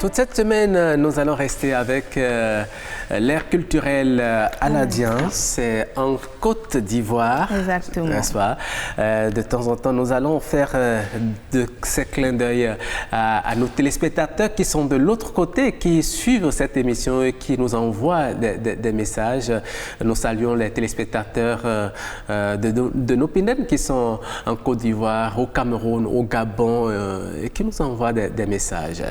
Toute cette semaine, nous allons rester avec l'ère culturelle aladien. C'est en Côte d'Ivoire. Exactement. N'est-ce pas? De temps en temps, nous allons faire de ces clins d'œil à nos téléspectateurs qui sont de l'autre côté, qui suivent cette émission et qui nous envoient des messages. Nous saluons les téléspectateurs de nos Pinèdes qui sont en Côte d'Ivoire, au Cameroun, au Gabon et qui nous envoient des messages.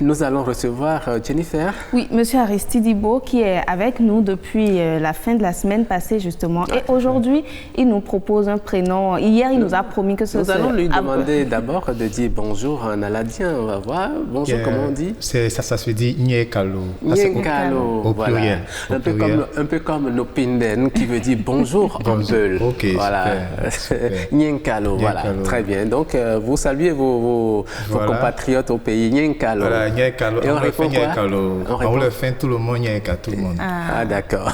Nous allons recevoir Jennifer. Oui, Monsieur Aristide Ibo qui est avec nous depuis la fin de la semaine passée justement. Et aujourd'hui, il nous propose un prénom. Hier, il nous a promis que ce Nous allons lui demander d'abord de dire bonjour en aladien. On va voir. Bonjour, comment on dit? Ça se dit Nyekalo. Nyekalo, au voilà. pluriel. Un peu comme nos Pinden qui veut dire bonjour en Peul. Ok, voilà. super. Nyekalo, voilà. Très bien. Donc, vous saluez vos compatriotes au pays. Nyekalo. Voilà, Nyekalo. Et on répond quoi? On le fait tout le monde, Nyeka, tout le monde. Ah d'accord.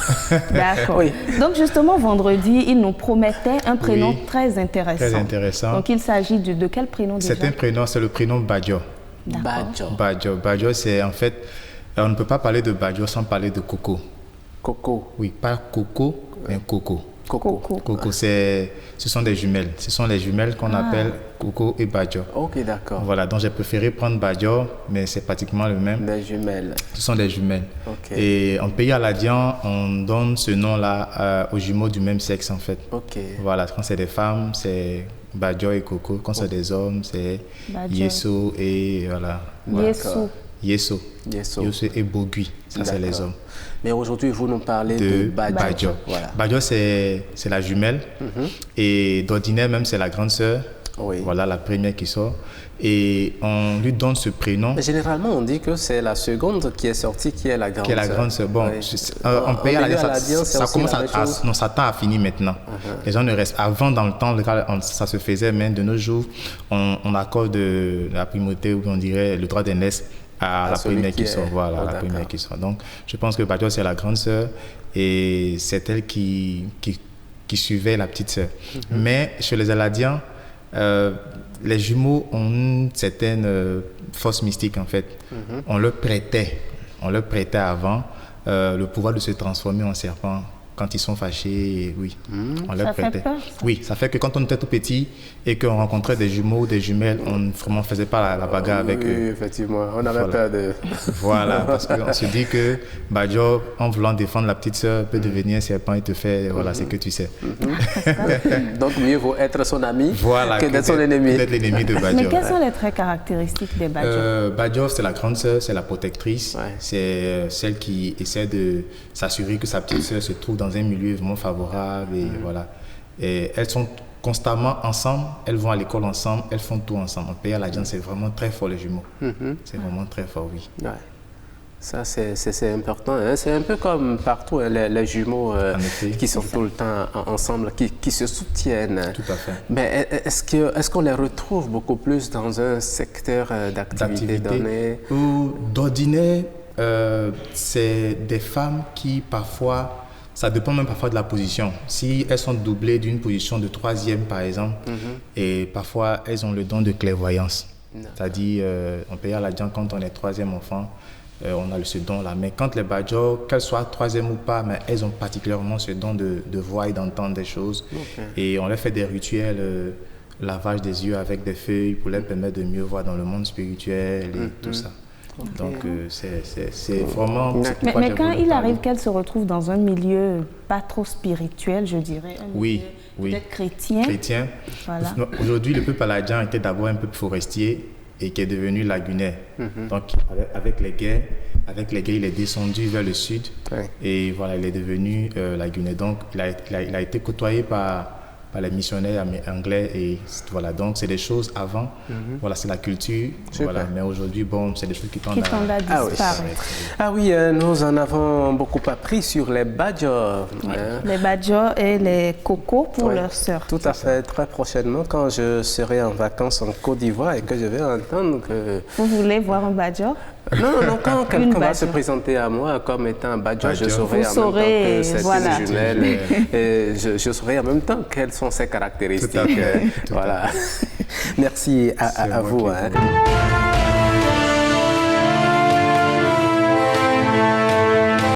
D'accord. Oui. Donc justement, vendredi, il nous promettait un prénom très intéressant. Très intéressant. Donc il s'agit de quel prénom déjà? C'est un prénom, c'est le prénom Badjo. Badjo. Badjo, c'est en fait, on ne peut pas parler de Badjo sans parler de Coco. Coco. Oui, pas Coco, mais Coco. Coco. Ce sont des jumelles. Ce sont les jumelles qu'on appelle Coco et Badjo. Ok, d'accord. Voilà, donc j'ai préféré prendre Badjo, mais c'est pratiquement le même. Des jumelles. Ce sont des jumelles. Ok. Et en pays aladien, on donne ce nom-là aux jumeaux du même sexe, en fait. Ok. Voilà, quand c'est des femmes, c'est Badjo et Coco. Quand c'est des hommes, c'est Yeso et voilà. Yeso et Bogui. Ça, c'est les hommes. Mais aujourd'hui, vous nous parlez de Badjo. Voilà. Badjo, c'est la jumelle. Et d'ordinaire, même, c'est la grande sœur. Oui. Voilà, la première qui sort. Et on lui donne ce prénom. Mais généralement, on dit que c'est la seconde qui est sortie qui est la grande sœur. Qui est la grande sœur. Bon, en pays aladien, ça commence non, ça tend à finir maintenant. Les gens ne restent... Avant, dans le temps, ça se faisait, mais de nos jours, on accorde la primauté, ou on dirait le droit d'aînesse à la première qui sort. Voilà, la première qui sort. Donc, je pense que Badjo, c'est la grande sœur et c'est elle qui suivait la petite sœur. Mais chez les Aladiens, les jumeaux ont une certaine force mystique en fait. On leur prêtait avant le pouvoir de se transformer en serpent. Quand ils sont fâchés, oui, on leur prêtait. Fait peur, ça. Oui, ça fait que quand on était tout petit et qu'on rencontrait des jumeaux ou des jumelles, on ne vraiment faisait pas la bagarre avec eux. Oui, effectivement, on avait peur de... Voilà, parce qu'on se dit que Badjo, en voulant défendre la petite sœur, peut devenir un serpent et te faire, voilà, c'est que tu sais. Donc mieux vaut être son ami que d'être son ennemi. D'être l'ennemi de Badjo. Mais quels sont les traits caractéristiques des Badjo? Badjo, c'est la grande sœur, c'est la protectrice, c'est celle qui essaie de s'assurer que sa petite sœur se trouve dans un milieu vraiment favorable et voilà. Et elles sont constamment ensemble, elles vont à l'école ensemble, elles font tout ensemble. En pays aladien, c'est vraiment très fort les jumeaux. C'est vraiment très fort, oui. Ouais. Ça, c'est important. Hein. C'est un peu comme partout, hein, les jumeaux qui sont tout le temps ensemble, qui se soutiennent. Tout à fait. Mais est-ce qu'on les retrouve beaucoup plus dans un secteur d'activité donné? D'ordinaire, c'est des femmes qui parfois... Ça dépend même parfois de la position. Si elles sont doublées d'une position de troisième, par exemple, et parfois elles ont le don de clairvoyance. C'est-à-dire, en pays aladien, quand on est troisième enfant, on a ce don-là. Mais quand les Badjo, qu'elles soient troisième ou pas, mais elles ont particulièrement ce don de voir et d'entendre des choses. Et on leur fait des rituels, lavage des yeux avec des feuilles pour leur permettre de mieux voir dans le monde spirituel et tout ça. Donc, c'est vraiment... Mais quand il arrive qu'elle se retrouve dans un milieu pas trop spirituel, je dirais, un milieu peut-être chrétien. Voilà. Aujourd'hui, le peuple aladien était d'abord un peuple forestier et qui est devenu lagunaire. Donc, avec les guerres, il est descendu vers le sud et voilà, il est devenu lagunaire. Donc, il a été côtoyé par les missionnaires anglais et voilà, donc c'est des choses avant, voilà, c'est la culture, voilà, mais aujourd'hui, bon, c'est des choses qui tendent à disparaître. Ah oui, nous en avons beaucoup appris sur les Badjo. Les Badjo et les Coco pour leurs sœurs. Tout à fait, très prochainement, quand je serai en vacances en Côte d'Ivoire et que je vais entendre que... Vous voulez voir un Badjo? Non, quand quelqu'un va se présenter à moi comme étant un Badjo, je saurai en même temps que c'est une jumelle et je saurai en même temps quelles sont ses caractéristiques. Voilà. Merci à vous.